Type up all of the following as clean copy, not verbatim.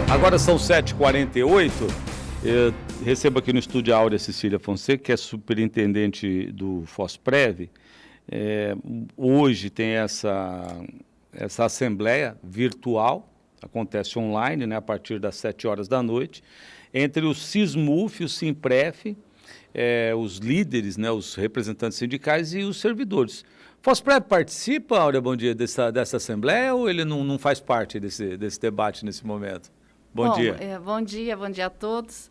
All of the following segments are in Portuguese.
Agora são 7h48. Eu recebo aqui no estúdio a Áurea Cecília Fonseca, que é superintendente do FOSPREV. Hoje tem essa assembleia virtual, acontece online, né, a partir das 7 horas da noite, entre o SISMUF, o SIMPREF, os líderes, né, os representantes sindicais e os servidores. FOSPREV participa, Áurea, bom dia, dessa assembleia, ou ele não faz parte desse debate nesse momento? Bom dia. Bom dia a todos.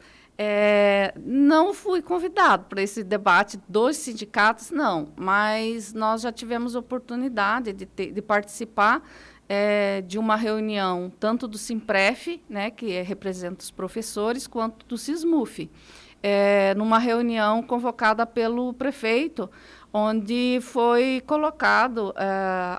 Não fui convidado para esse debate dos sindicatos, não, mas nós já tivemos oportunidade de participar de uma reunião tanto do SIMPREF, né, que representa os professores, quanto do SISMUF, numa reunião convocada pelo prefeito, onde foi colocado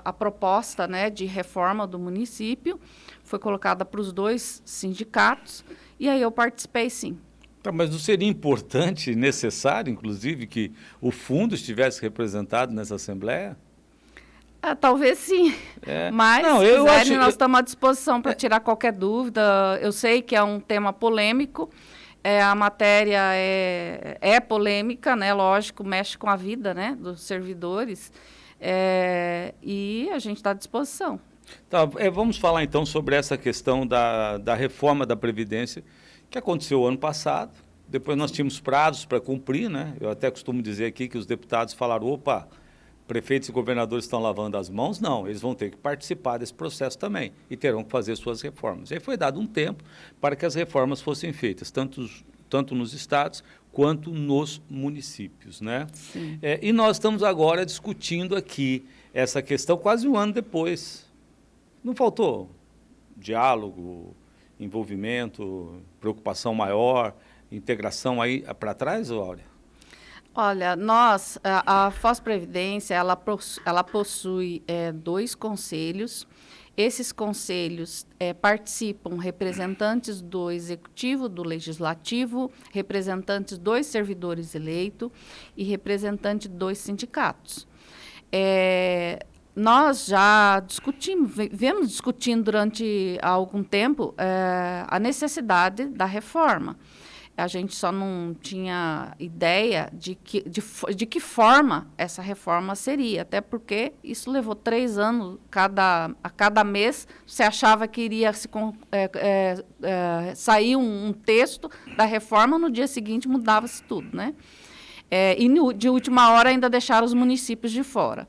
a proposta, né, de reforma do município, foi colocada para os dois sindicatos, e aí eu participei, sim. Tá, mas não seria importante, necessário, inclusive, que o fundo estivesse representado nessa assembleia? Talvez sim, mas não, nós estamos à disposição para tirar qualquer dúvida. Eu sei que é um tema polêmico, a matéria é polêmica, né? Lógico, mexe com a vida, né, dos servidores, e a gente está à disposição. Tá, vamos falar então sobre essa questão da reforma da Previdência, que aconteceu ano passado. Depois nós tínhamos prazos para cumprir, né? Eu até costumo dizer aqui que os deputados falaram, opa, prefeitos e governadores estão lavando as mãos. Não, eles vão ter que participar desse processo também e terão que fazer suas reformas. Aí foi dado um tempo para que as reformas fossem feitas, tanto nos estados quanto nos municípios, né? Sim. E nós estamos agora discutindo aqui essa questão quase um ano depois. Não faltou diálogo, envolvimento, preocupação maior, integração aí para trás, Áurea? Olha, a FOSPREVIDência, ela possui 2 conselhos. Esses conselhos participam representantes do Executivo, do Legislativo, representantes dos servidores eleitos e representantes dos sindicatos. Nós já viemos discutindo durante algum tempo a necessidade da reforma. A gente só não tinha ideia de que forma essa reforma seria, até porque isso levou 3 anos, a cada mês você achava que iria sair um texto da reforma, no dia seguinte mudava-se tudo, né? E de última hora ainda deixaram os municípios de fora.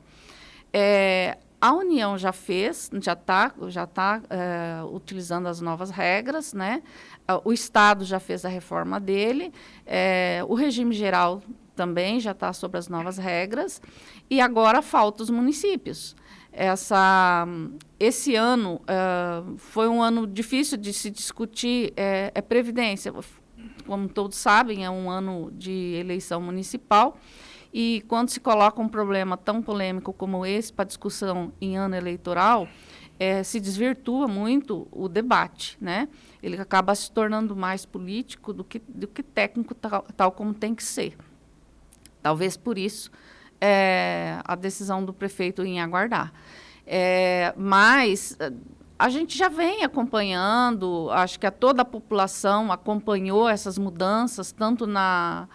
A União já está utilizando as novas regras, né? O Estado já fez a reforma dele, o regime geral também já está sobre as novas regras, e agora falta os municípios. Esse ano foi um ano difícil de se discutir Previdência. Como todos sabem, é um ano de eleição municipal, e quando se coloca um problema tão polêmico como esse para discussão em ano eleitoral, se desvirtua muito o debate, né? Ele acaba se tornando mais político do que técnico, tal como tem que ser. Talvez por isso a decisão do prefeito em aguardar. Mas a gente já vem acompanhando, acho que toda a população acompanhou essas mudanças, tanto na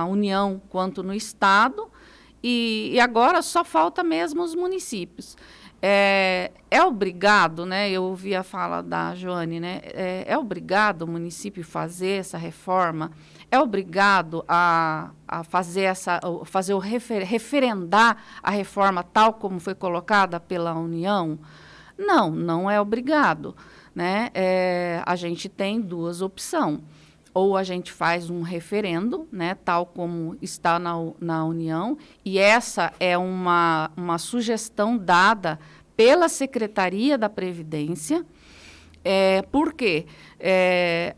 União quanto no Estado, e agora só falta mesmo os municípios. É obrigado, né? Eu ouvi a fala da Joane, né? É obrigado o município fazer essa reforma? É obrigado a referendar a reforma tal como foi colocada pela União? Não é obrigado, né? A gente tem 2 opções. Ou a gente faz um referendo, né, tal como está na União, e essa é uma sugestão dada pela Secretaria da Previdência. Por quê?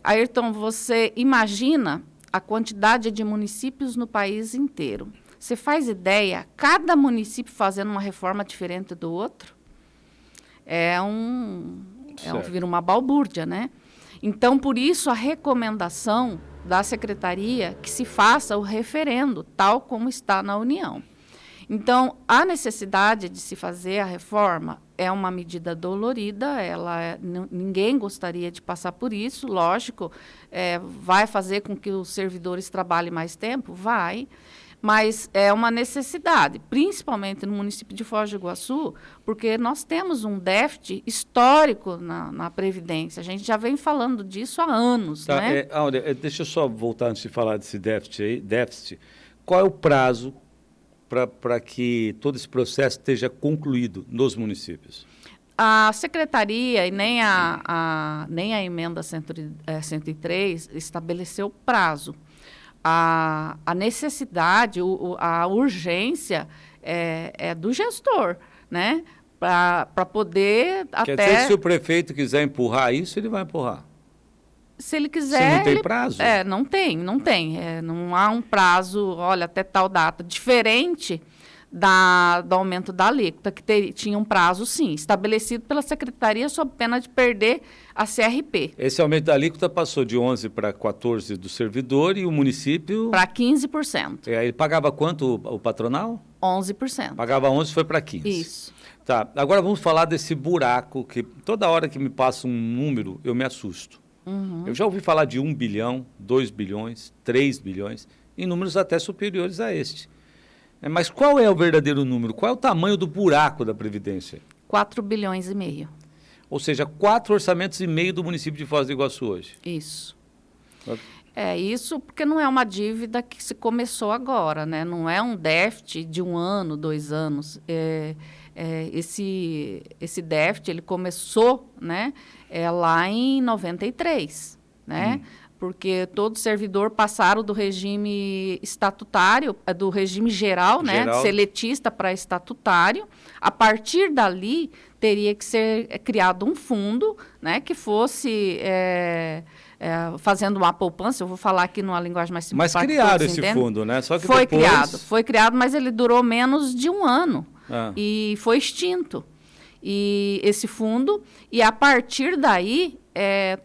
Ayrton, você imagina a quantidade de municípios no país inteiro. Você faz ideia, cada município fazendo uma reforma diferente do outro? Vira uma balbúrdia, né? Então, por isso, a recomendação da Secretaria que se faça o referendo, tal como está na União. Então, a necessidade de se fazer a reforma é uma medida dolorida, ninguém gostaria de passar por isso, lógico, vai fazer com que os servidores trabalhem mais tempo? Vai, mas é uma necessidade, principalmente no município de Foz do Iguaçu, porque nós temos um déficit histórico na Previdência. A gente já vem falando disso há anos, Tá, né? Áurea, deixa eu só voltar antes de falar desse déficit. Qual é o prazo para que todo esse processo esteja concluído nos municípios? A secretaria e nem a emenda 103 estabeleceu prazo. A necessidade, a urgência é do gestor, né? Para poder Quer dizer que se o prefeito quiser empurrar isso, ele vai empurrar? Se ele quiser... Se não tem prazo? Não tem. Não há um prazo, olha, até tal data. Diferente do aumento da alíquota, que tinha um prazo, sim, estabelecido pela Secretaria sob pena de perder a CRP. Esse aumento da alíquota passou de 11% para 14% do servidor e o município... Para 15%. Ele pagava quanto o patronal? 11%. Pagava 11%, foi para 15%. Isso. Tá, agora vamos falar desse buraco que toda hora que me passa um número, eu me assusto. Uhum. Eu já ouvi falar de 1 bilhão, 2 bilhões, 3 bilhões, em números até superiores a este. Mas qual é o verdadeiro número? Qual é o tamanho do buraco da Previdência? 4 bilhões e meio. Ou seja, 4 orçamentos e meio do município de Foz do Iguaçu hoje. Isso. Isso porque não é uma dívida que se começou agora, né? Não é um déficit de 1 ano, 2 anos. Esse déficit, ele começou, né, lá em 93, né? Porque todo servidor passaram do regime estatutário, do regime geral, né, seletista para estatutário. A partir dali, teria que ser criado um fundo, né, que fosse fazendo uma poupança. Eu vou falar aqui numa linguagem mais simples. Mas criaram esse fundo, né? Só que foi depois... Foi criado, mas ele durou menos de 1 ano e foi extinto. E esse fundo, e a partir daí,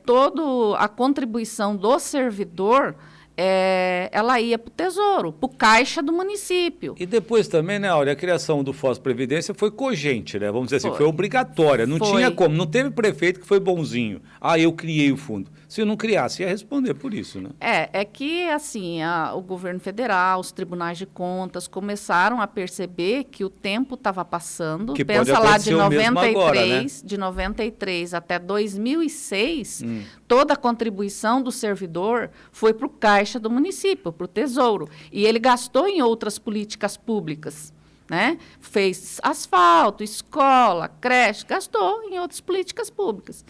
toda a contribuição do servidor, ela ia para o Tesouro, para o caixa do município. E depois também, né, Áurea, a criação do Foz Previdência foi cogente, né? Vamos dizer assim, foi obrigatória. Não tinha como, não teve prefeito que foi bonzinho. Eu criei o fundo. Se eu não criasse, ia responder por isso, né? É que, assim, o governo federal, os tribunais de contas começaram a perceber que o tempo estava passando. Que pensa lá de 93, agora, né? de 93 até 2006, toda a contribuição do servidor foi para o caixa do município, para o Tesouro. E ele gastou em outras políticas públicas, né? Fez asfalto, escola, creche, gastou em outras políticas públicas.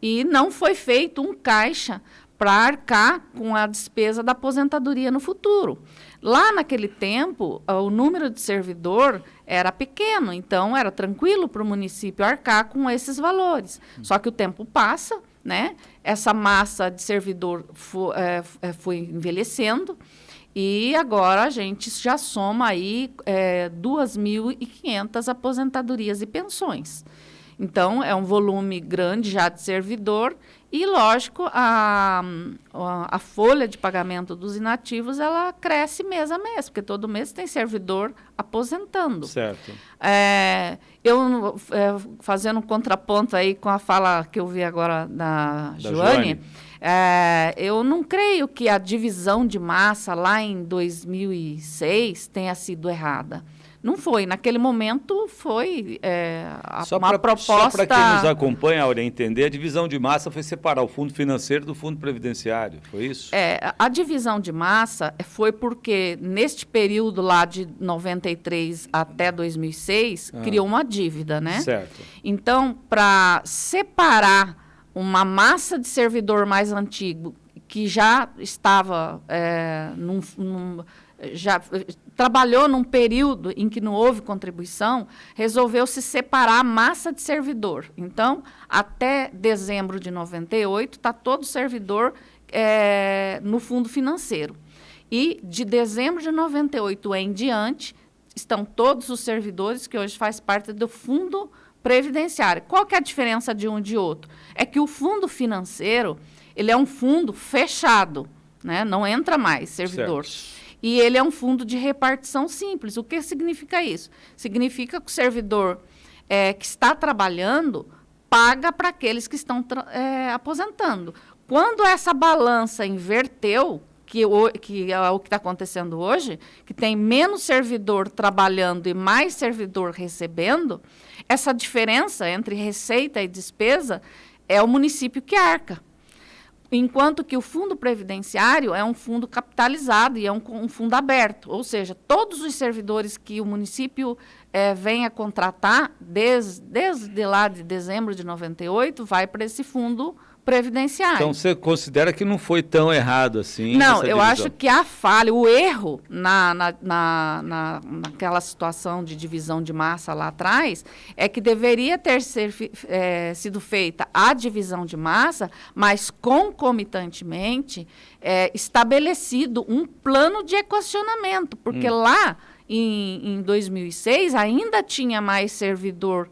E não foi feito um caixa para arcar com a despesa da aposentadoria no futuro. Lá naquele tempo, o número de servidor era pequeno, então era tranquilo para o município arcar com esses valores. Só que o tempo passa, né? Essa massa de servidor foi envelhecendo e agora a gente já soma aí 2.500 aposentadorias e pensões. Então, é um volume grande já de servidor e, lógico, a folha de pagamento dos inativos, ela cresce mês a mês, porque todo mês tem servidor aposentando. Certo. Fazendo um contraponto aí com a fala que eu vi agora da Joane, eu não creio que a divisão de massa lá em 2006 tenha sido errada. Não foi. Naquele momento foi uma proposta... Só para quem nos acompanha, Áurea, entender, a divisão de massa foi separar o fundo financeiro do fundo previdenciário, foi isso? A divisão de massa foi porque, neste período lá de 93 até 2006, criou uma dívida, né? Certo. Então, para separar uma massa de servidor mais antigo, que já estava já trabalhou num período em que não houve contribuição, resolveu se separar a massa de servidor. Então, até dezembro de 98, está todo servidor no fundo financeiro. E de dezembro de 98 em diante, estão todos os servidores que hoje fazem parte do fundo previdenciário. Qual que é a diferença de um e de outro? É que o fundo financeiro, ele é um fundo fechado, né? Não entra mais servidor. Certo. E ele é um fundo de repartição simples. O que significa isso? Significa que o servidor que está trabalhando paga para aqueles que estão aposentando. Quando essa balança inverteu, que é o que está acontecendo hoje, que tem menos servidor trabalhando e mais servidor recebendo, essa diferença entre receita e despesa é o município que arca. Enquanto que o fundo previdenciário é um fundo capitalizado e é um fundo aberto, ou seja, todos os servidores que o município vem a contratar, desde lá de dezembro de 98, vai para esse fundo previdenciário. Então, você considera que não foi tão errado assim? Não, eu acho que a falha, o erro naquela situação de divisão de massa lá atrás, é que deveria ter sido feita a divisão de massa, mas concomitantemente estabelecido um plano de equacionamento, porque lá em 2006 ainda tinha mais servidor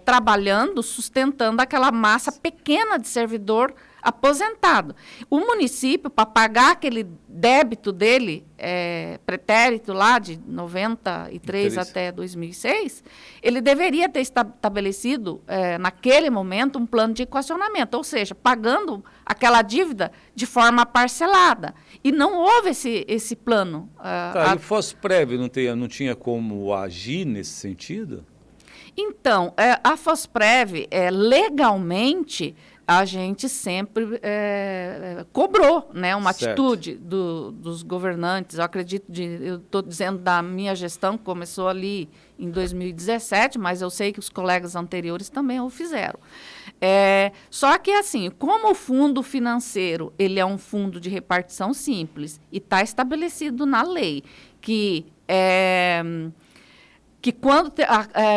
trabalhando, sustentando aquela massa pequena de servidor aposentado. O município, para pagar aquele débito dele, pretérito lá de 93 até 2006, ele deveria ter estabelecido, naquele momento, um plano de equacionamento, ou seja, pagando aquela dívida de forma parcelada. E não houve esse plano. E o Fosprev não tinha como agir nesse sentido? Então, a Fosprev, legalmente, a gente sempre cobrou, né, uma atitude dos governantes. Eu estou dizendo da minha gestão, que começou ali em 2017, mas eu sei que os colegas anteriores também o fizeram. Só que, assim, como o fundo financeiro ele é um fundo de repartição simples e está estabelecido na lei que quando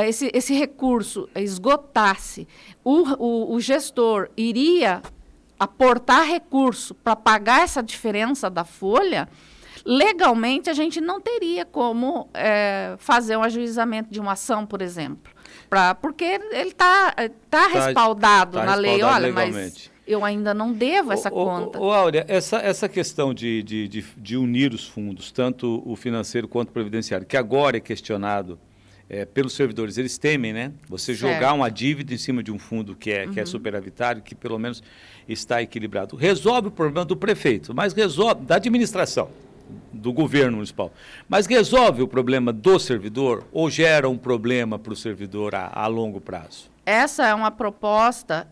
esse recurso esgotasse, o gestor iria aportar recurso para pagar essa diferença da folha, legalmente a gente não teria como fazer um ajuizamento de uma ação, por exemplo. Porque ele está respaldado na lei. Olha, legalmente. Mas eu ainda não devo essa conta. Áurea, essa questão de unir os fundos, tanto o financeiro quanto o previdenciário, que agora é questionado pelos servidores, eles temem, né? Você jogar uma dívida em cima de um fundo que é superavitário, que pelo menos está equilibrado. Resolve o problema do prefeito, mas resolve da administração, do governo municipal. Mas resolve o problema do servidor ou gera um problema para o servidor a longo prazo? Essa é uma proposta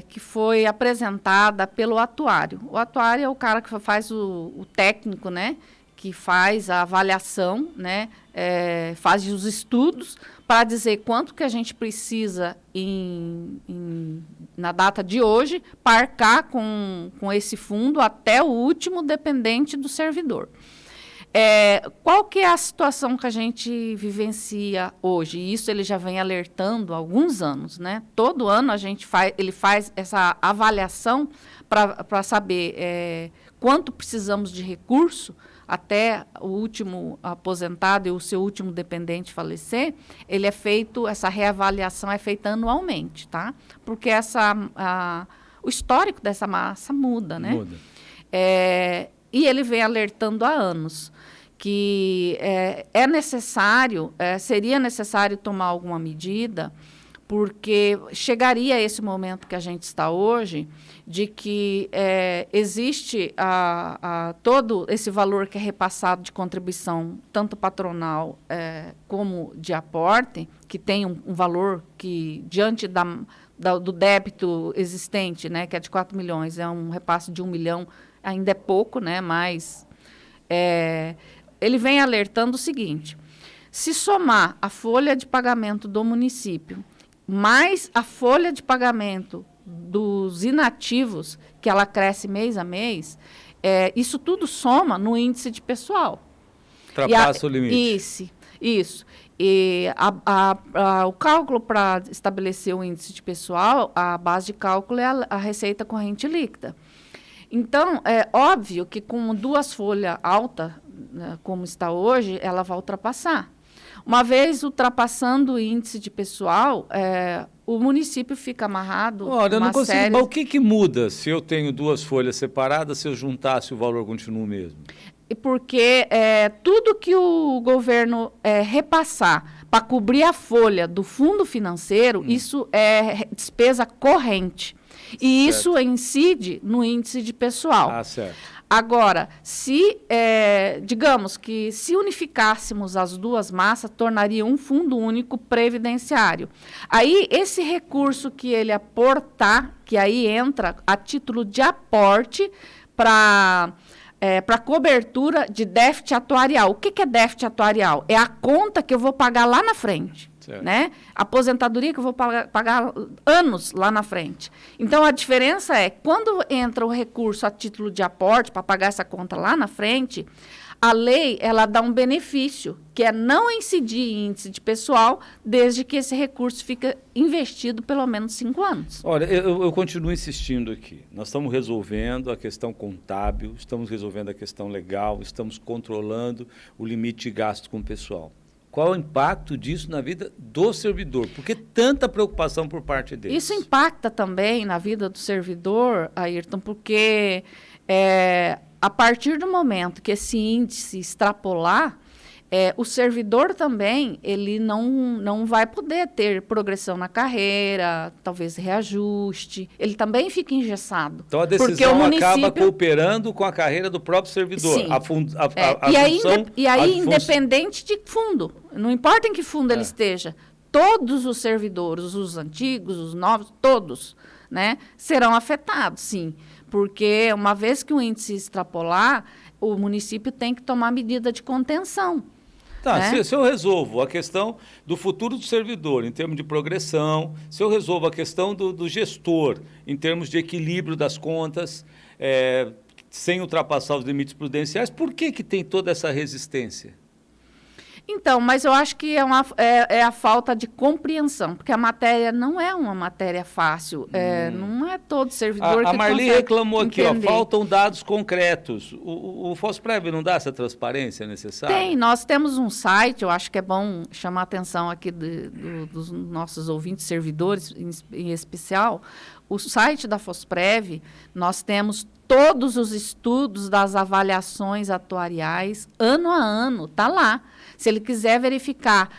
que foi apresentada pelo atuário. O atuário é o cara que faz o técnico, né? Que faz a avaliação, né, faz os estudos para dizer quanto que a gente precisa na data de hoje para arcar com esse fundo até o último dependente do servidor. Qual que é a situação que a gente vivencia hoje? E isso ele já vem alertando há alguns anos, né? Todo ano ele faz essa avaliação para saber quanto precisamos de recurso até o último aposentado e o seu último dependente falecer. Essa reavaliação é feita anualmente, tá? Porque o histórico dessa massa muda, né? Muda. E ele vem alertando há anos que seria necessário tomar alguma medida, porque chegaria esse momento que a gente está hoje, de que existe todo esse valor que é repassado de contribuição, tanto patronal como de aporte, que tem um valor que, diante do débito existente, né, que é de 4 milhões, é um repasse de 1 milhão, ainda é pouco, né, mas ele vem alertando o seguinte: se somar a folha de pagamento do município mais a folha de pagamento dos inativos, que ela cresce mês a mês, isso tudo soma no índice de pessoal. Ultrapassa o limite. Isso. E o cálculo para estabelecer o índice de pessoal, a base de cálculo é a receita corrente líquida. Então, é óbvio que com 2 folhas altas, né, como está hoje, ela vai ultrapassar. Uma vez ultrapassando o índice de pessoal, o município fica amarrado. Olha, eu não consigo. Mas o que muda se eu tenho 2 folhas separadas, se eu juntasse o valor continua o mesmo? porque tudo que o governo repassar para cobrir a folha do fundo financeiro, isso é despesa corrente. E isso incide no índice de pessoal. Ah, certo. Agora, digamos que se unificássemos as duas massas, tornaria um fundo único previdenciário. Aí, esse recurso que ele aportar, que aí entra a título de aporte para cobertura de déficit atuarial. O que é déficit atuarial? É a conta que eu vou pagar lá na frente. Né? Aposentadoria que eu vou pagar anos lá na frente. Então, a diferença é, quando entra o recurso a título de aporte para pagar essa conta lá na frente, a lei ela dá um benefício, que é não incidir em índice de pessoal, desde que esse recurso fica investido pelo menos 5 anos. Olha, eu continuo insistindo aqui. Nós estamos resolvendo a questão contábil, estamos resolvendo a questão legal, estamos controlando o limite de gasto com o pessoal. Qual é o impacto disso na vida do servidor? Por que tanta preocupação por parte deles? Isso impacta também na vida do servidor, Ayrton, porque a partir do momento que esse índice extrapolar, o servidor também ele não vai poder ter progressão na carreira, talvez reajuste, ele também fica engessado. Então a decisão acaba cooperando com a carreira do próprio servidor. Sim. E aí, independente de fundo, não importa em que fundo ele esteja, todos os servidores, os antigos, os novos, todos, né, serão afetados, sim. Porque uma vez que o índice extrapolar, o município tem que tomar medida de contenção. Tá, se eu resolvo a questão do futuro do servidor em termos de progressão, se eu resolvo a questão do gestor em termos de equilíbrio das contas, sem ultrapassar os limites prudenciais, por que tem toda essa resistência? Então, mas eu acho que é a falta de compreensão, porque a matéria não é uma matéria fácil, não é todo servidor que A Marli reclamou entender. Aqui, faltam dados concretos. O FOSPREV não dá essa transparência necessária? Tem, nós temos um site, eu acho que é bom chamar a atenção aqui dos nossos ouvintes servidores, em especial, o site da FOSPREV, nós temos todos os estudos das avaliações atuariais, ano a ano, está lá. Se ele quiser verificar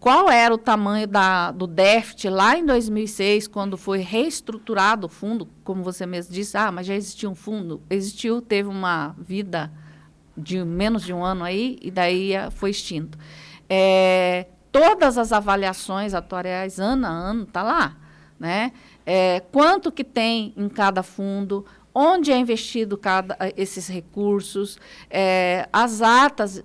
qual era o tamanho do déficit lá em 2006, quando foi reestruturado o fundo, como você mesmo disse, mas já existia um fundo. Existiu, teve uma vida de menos de um ano aí, e daí foi extinto. Todas as avaliações atuariais, ano a ano, está lá. Né? Quanto que tem em cada fundo, onde é investido esses recursos, as atas,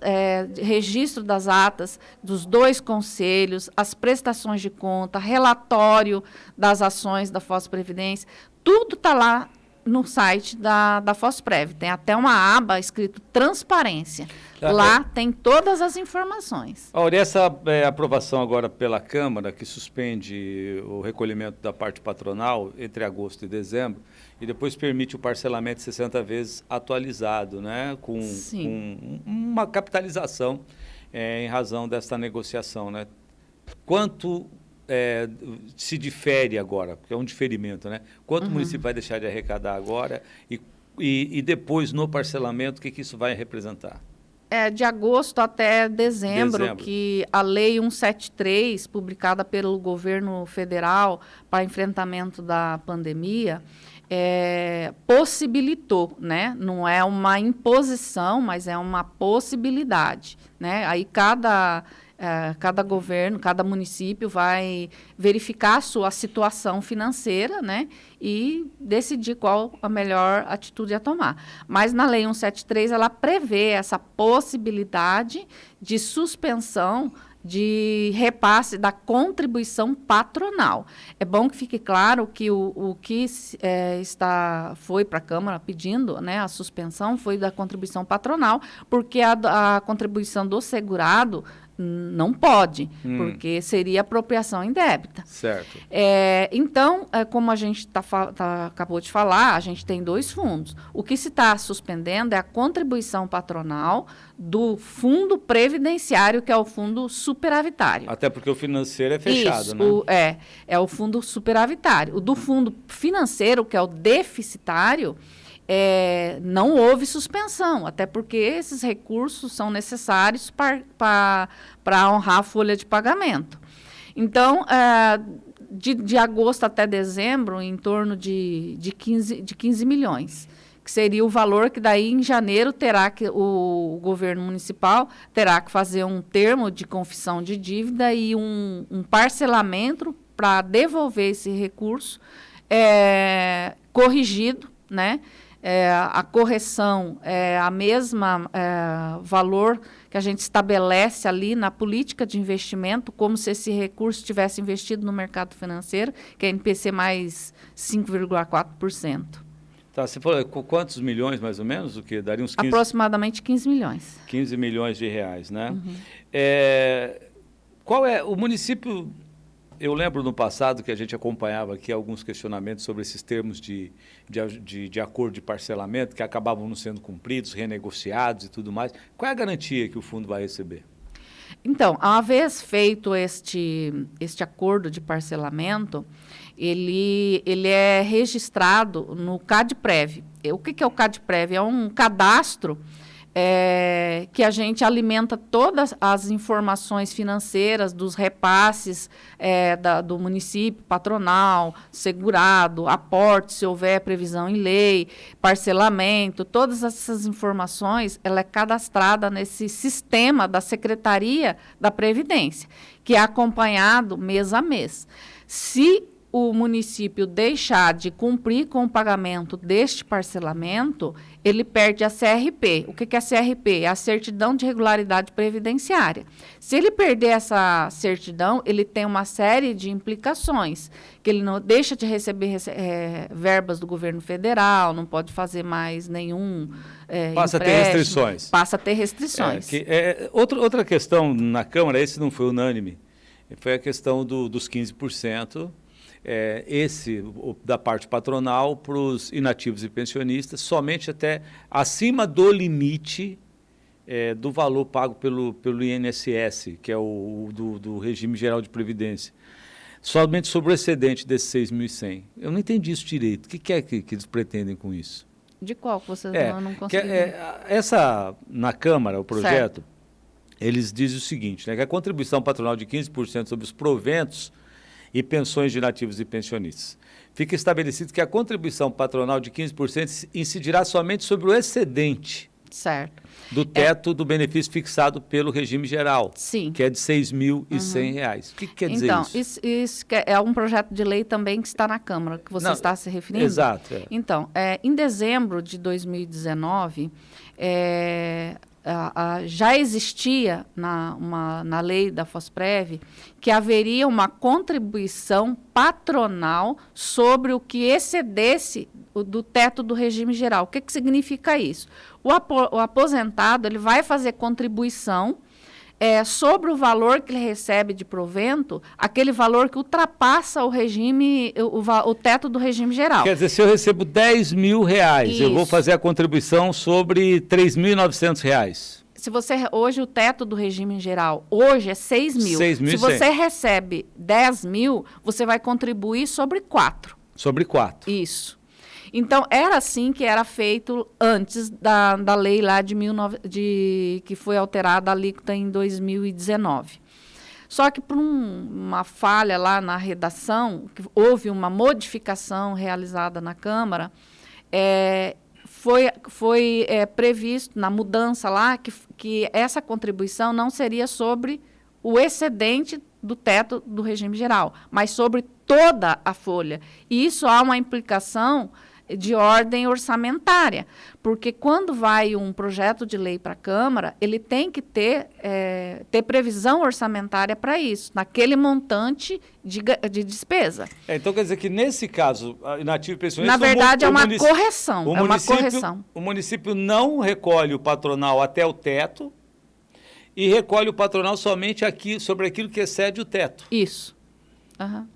registro das atas dos 2 conselhos, as prestações de conta, relatório das ações da FOSPrevidência, tudo está lá no site da FOSPREV. Tem até uma aba escrito transparência. Lá tem todas as informações. Olha, essa aprovação agora pela Câmara, que suspende o recolhimento da parte patronal entre agosto e dezembro, e depois permite o parcelamento de 60 vezes atualizado, né, com uma capitalização em razão dessa negociação. Né? Quanto se difere agora, porque é um diferimento, né? Quanto o município vai deixar de arrecadar agora e depois no parcelamento, o que isso vai representar? De agosto até dezembro, que a Lei 173, publicada pelo governo federal para enfrentamento da pandemia, possibilitou, né? Não é uma imposição, mas é uma possibilidade, né? Aí cada governo, cada município vai verificar a sua situação financeira, né, e decidir qual a melhor atitude a tomar. Mas na Lei 173, ela prevê essa possibilidade de suspensão de repasse da contribuição patronal. É bom que fique claro que o que foi para a Câmara pedindo, né, a suspensão foi da contribuição patronal, porque a contribuição do segurado não pode, porque seria apropriação indébita. Certo. Então, como a gente acabou de falar, a gente tem 2 fundos. O que se está suspendendo é a contribuição patronal do fundo previdenciário, que é o fundo superavitário. Até porque o financeiro é fechado, isso, né? É o fundo superavitário. O do fundo financeiro, que é o deficitário, não houve suspensão, até porque esses recursos são necessários para honrar a folha de pagamento. Então, de agosto até dezembro, em torno de 15 milhões, que seria o valor que daí em janeiro o governo municipal terá que fazer um termo de confissão de dívida e um parcelamento para devolver esse recurso corrigido, né? A correção é a mesma valor que a gente estabelece ali na política de investimento, como se esse recurso tivesse investido no mercado financeiro, que é INPC mais 5,4%. Tá, você falou quantos milhões, mais ou menos? O que? Daria uns 15... Aproximadamente 15 milhões. 15 milhões de reais, né? Uhum. Qual é o município... Eu lembro no passado que a gente acompanhava aqui alguns questionamentos sobre esses termos de acordo de parcelamento que acabavam não sendo cumpridos, renegociados e tudo mais. Qual é a garantia que o fundo vai receber? Então, uma vez feito este acordo de parcelamento, ele é registrado no CADPREV. O que é o CADPREV? É um cadastro que a gente alimenta todas as informações financeiras dos repasses do município, patronal, segurado, aporte, se houver previsão em lei, parcelamento, todas essas informações, ela é cadastrada nesse sistema da Secretaria da Previdência, que é acompanhado mês a mês. Se o município deixar de cumprir com o pagamento deste parcelamento, ele perde a CRP. O que é a CRP? É a Certidão de Regularidade Previdenciária. Se ele perder essa certidão, ele tem uma série de implicações, que ele não deixa de receber verbas do governo federal, não pode fazer mais nenhum passa a ter restrições. Passa a ter restrições. Outra questão na Câmara, esse não foi unânime, foi a questão dos 15%, da parte patronal para os inativos e pensionistas, somente até acima do limite do valor pago pelo INSS, que é do regime geral de previdência. Somente sobre o excedente desses 6.100. Eu não entendi isso direito. O que é que eles pretendem com isso? De qual que vocês não conseguiram? Na Câmara, o projeto, certo. Eles dizem o seguinte, né, que a contribuição patronal de 15% sobre os proventos e pensões de inativos e pensionistas. Fica estabelecido que a contribuição patronal de 15% incidirá somente sobre o excedente do teto do benefício fixado pelo regime geral, sim, que é de R$ 6.100. O que quer dizer isso? Então, isso é um projeto de lei também que está na Câmara, que você está se referindo? Exato. Então, em dezembro de 2019, já existia na lei da FOSPREV que haveria uma contribuição patronal sobre o que excedesse do teto do regime geral. O que significa isso? O aposentado ele vai fazer contribuição sobre o valor que ele recebe de provento, aquele valor que ultrapassa o teto do regime geral. Quer dizer, se eu recebo R$10.000, isso, eu vou fazer a contribuição sobre R$3.900. Hoje o teto do regime geral hoje é 6.000. 6.100. Se você recebe 10.000, você vai contribuir sobre 4. Sobre 4. Isso. Então, era assim que era feito antes da lei lá que foi alterada a alíquota em 2019. Só que por uma falha lá na redação, que houve uma modificação realizada na Câmara, foi previsto na mudança lá que essa contribuição não seria sobre o excedente do teto do regime geral, mas sobre toda a folha. E isso há uma implicação de ordem orçamentária, porque quando vai um projeto de lei para a Câmara, ele tem que ter previsão orçamentária para isso, naquele montante de despesa. Então quer dizer que nesse caso, inativo e pensionista... Na verdade, é uma correção. O município não recolhe o patronal até o teto e recolhe o patronal somente sobre aquilo que excede o teto. Isso. Uhum.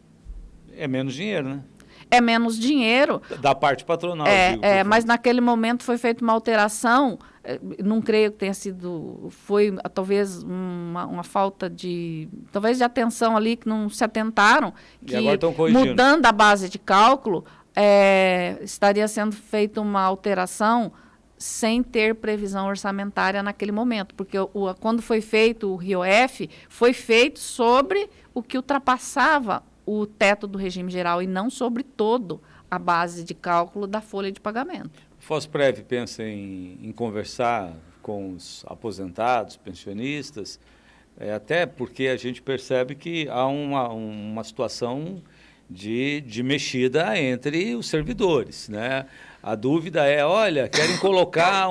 É menos dinheiro, né? É menos dinheiro. Da parte patronal. Mas naquele momento foi feita uma alteração, não creio que tenha sido, foi talvez uma falta de atenção ali, que não se atentaram, que e agora estão corrigindo. Mudando a base de cálculo, estaria sendo feita uma alteração sem ter previsão orçamentária naquele momento, porque quando foi feito o RIOF, foi feito sobre o que ultrapassava o teto do regime geral e não sobre todo a base de cálculo da folha de pagamento. O Fosprev pensa em conversar com os aposentados, pensionistas, até porque a gente percebe que há uma situação de mexida entre os servidores, né? A dúvida é, olha, querem colocar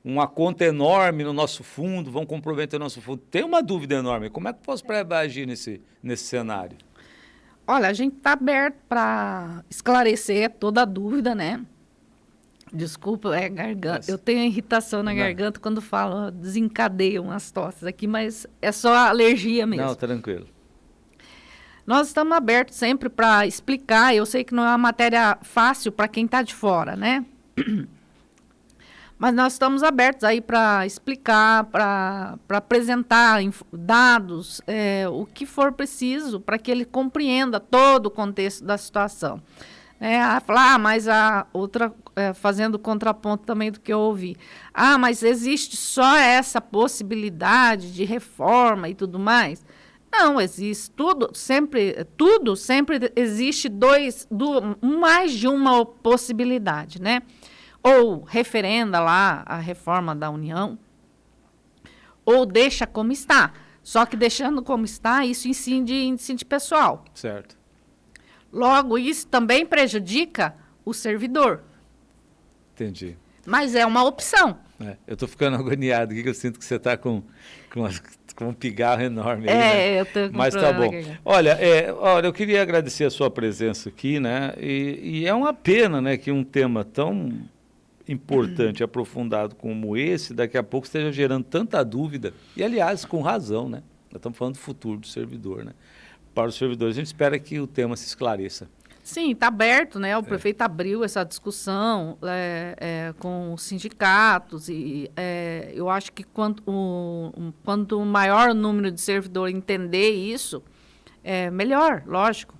uma conta enorme no nosso fundo, vão comprometer o nosso fundo. Tem uma dúvida enorme. Como é que o Fosprev vai agir nesse cenário? Olha, a gente está aberto para esclarecer toda a dúvida, né? Desculpa, garganta. Nossa. Eu tenho irritação na garganta quando falo, desencadeio umas tosses aqui, mas é só alergia mesmo. Não, tranquilo. Nós estamos abertos sempre para explicar. Eu sei que não é uma matéria fácil para quem está de fora, né? Mas nós estamos abertos aí para explicar, para apresentar dados, o que for preciso para que ele compreenda todo o contexto da situação. Mas a outra, fazendo contraponto também do que eu ouvi. Mas existe só essa possibilidade de reforma e tudo mais? Não, existe tudo sempre existe mais de uma possibilidade, né? Ou referenda lá a reforma da União, ou deixa como está. Só que deixando como está, isso incide pessoal. Certo. Logo, isso também prejudica o servidor. Entendi. Mas é uma opção. Eu estou ficando agoniado aqui, que eu sinto que você está com um pigarro enorme aí, né? Eu tô com Mas tá bom. Aqui. Olha, eu queria agradecer a sua presença aqui, né? E é uma pena, né, que um tema tão importante, aprofundado como esse, daqui a pouco esteja gerando tanta dúvida. E, aliás, com razão, né? Nós estamos falando do futuro do servidor, né? Para os servidores, a gente espera que o tema se esclareça. Sim, está aberto, né? O prefeito abriu essa discussão com os sindicatos e eu acho que quanto o maior número de servidores entender isso, melhor, lógico.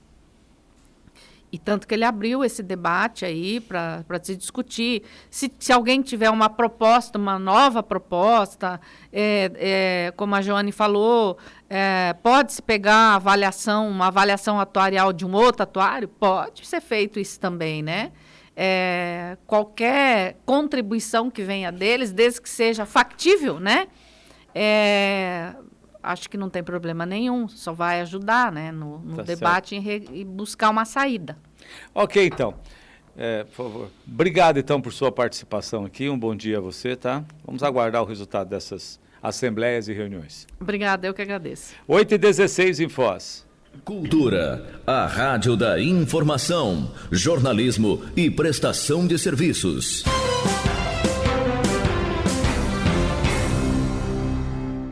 E tanto que ele abriu esse debate aí para se discutir. Se alguém tiver uma proposta, uma nova proposta, como a Joane falou, pode-se pegar uma avaliação atuarial de um outro atuário? Pode ser feito isso também, né? Qualquer contribuição que venha deles, desde que seja factível, né? Acho que não tem problema nenhum, só vai ajudar, né, no debate e buscar uma saída. Ok, então. Por favor. Obrigado, então, por sua participação aqui. Um bom dia a você, tá? Vamos aguardar o resultado dessas assembleias e reuniões. Obrigada, eu que agradeço. 8h16 em Foz. Cultura, a rádio da informação, jornalismo e prestação de serviços.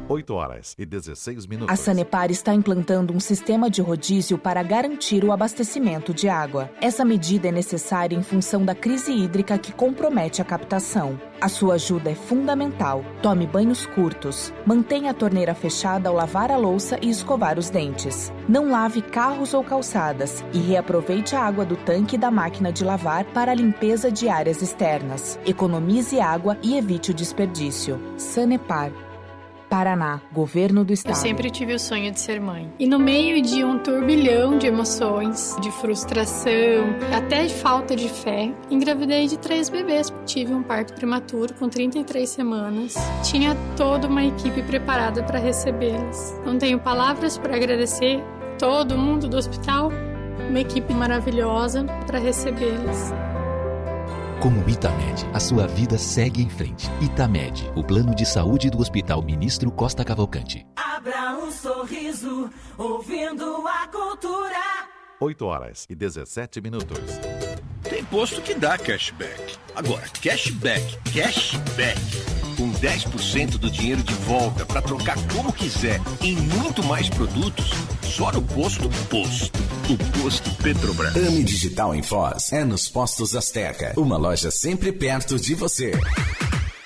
8h16. A Sanepar está implantando um sistema de rodízio para garantir o abastecimento de água. Essa medida é necessária em função da crise hídrica que compromete a captação. A sua ajuda é fundamental. Tome banhos curtos. Mantenha a torneira fechada ao lavar a louça e escovar os dentes. Não lave carros ou calçadas e reaproveite a água do tanque e da máquina de lavar para a limpeza de áreas externas. Economize água e evite o desperdício. Sanepar. Paraná, Governo do Estado. Eu sempre tive o sonho de ser mãe. E no meio de um turbilhão de emoções, de frustração, até de falta de fé, engravidei de 3 bebês. Tive um parto prematuro com 33 semanas. Tinha toda uma equipe preparada para recebê-las. Não tenho palavras para agradecer todo mundo do hospital, uma equipe maravilhosa para recebê-las. Com o Itamed, a sua vida segue em frente. Itamed, o plano de saúde do Hospital Ministro Costa Cavalcante. Abra um sorriso, ouvindo a cultura. 8h17. Tem posto que dá cashback. Agora, cashback. Com 10% do dinheiro de volta para trocar como quiser em muito mais produtos, só no Posto. O Posto Petrobras. AME Digital em Foz é nos Postos Azteca. Uma loja sempre perto de você.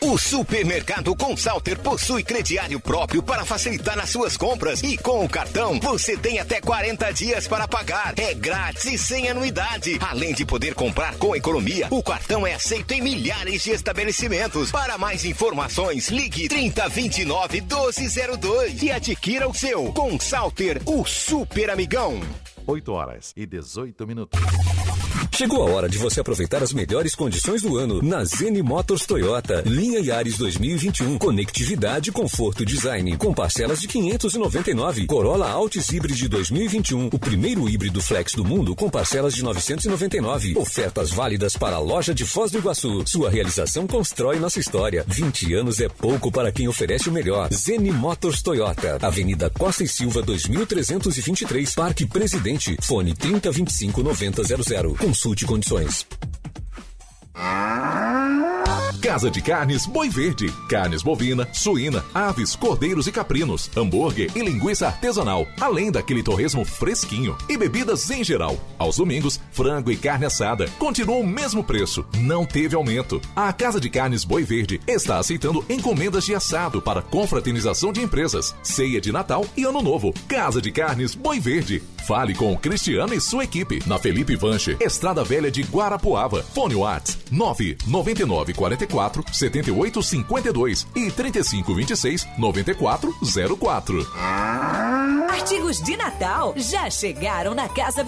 O supermercado Consalter possui crediário próprio para facilitar nas suas compras e com o cartão você tem até 40 dias para pagar. É grátis e sem anuidade. Além de poder comprar com economia, o cartão é aceito em milhares de estabelecimentos. Para mais informações, ligue 3029-1202 e adquira o seu. Consalter, o super amigão. 8h18. Chegou a hora de você aproveitar as melhores condições do ano na Zenni Motors Toyota. Linha Yaris 2021. Conectividade, conforto e design. Com parcelas de R$599. Corolla Altis Hybrid 2021. O primeiro híbrido flex do mundo com parcelas de R$999. Ofertas válidas para a loja de Foz do Iguaçu. Sua realização constrói nossa história. 20 anos é pouco para quem oferece o melhor. Zenni Motors Toyota. Avenida Costa e Silva 2323. Parque Presidente. Fone 3025-9000. Consulte condições. Casa de Carnes Boi Verde. Carnes bovina, suína, aves, cordeiros e caprinos, hambúrguer e linguiça artesanal, além daquele torresmo fresquinho e bebidas em geral. Aos domingos, frango e carne assada continuam o mesmo preço, não teve aumento. A Casa de Carnes Boi Verde está aceitando encomendas de assado para confraternização de empresas, ceia de Natal e Ano Novo. Casa de Carnes Boi Verde. Fale com o Cristiano e sua equipe. Na Felipe Vanche, Estrada Velha de Guarapuava. Fone Whats 99944-7852 e 3526-9404. Artigos de Natal já chegaram na Casa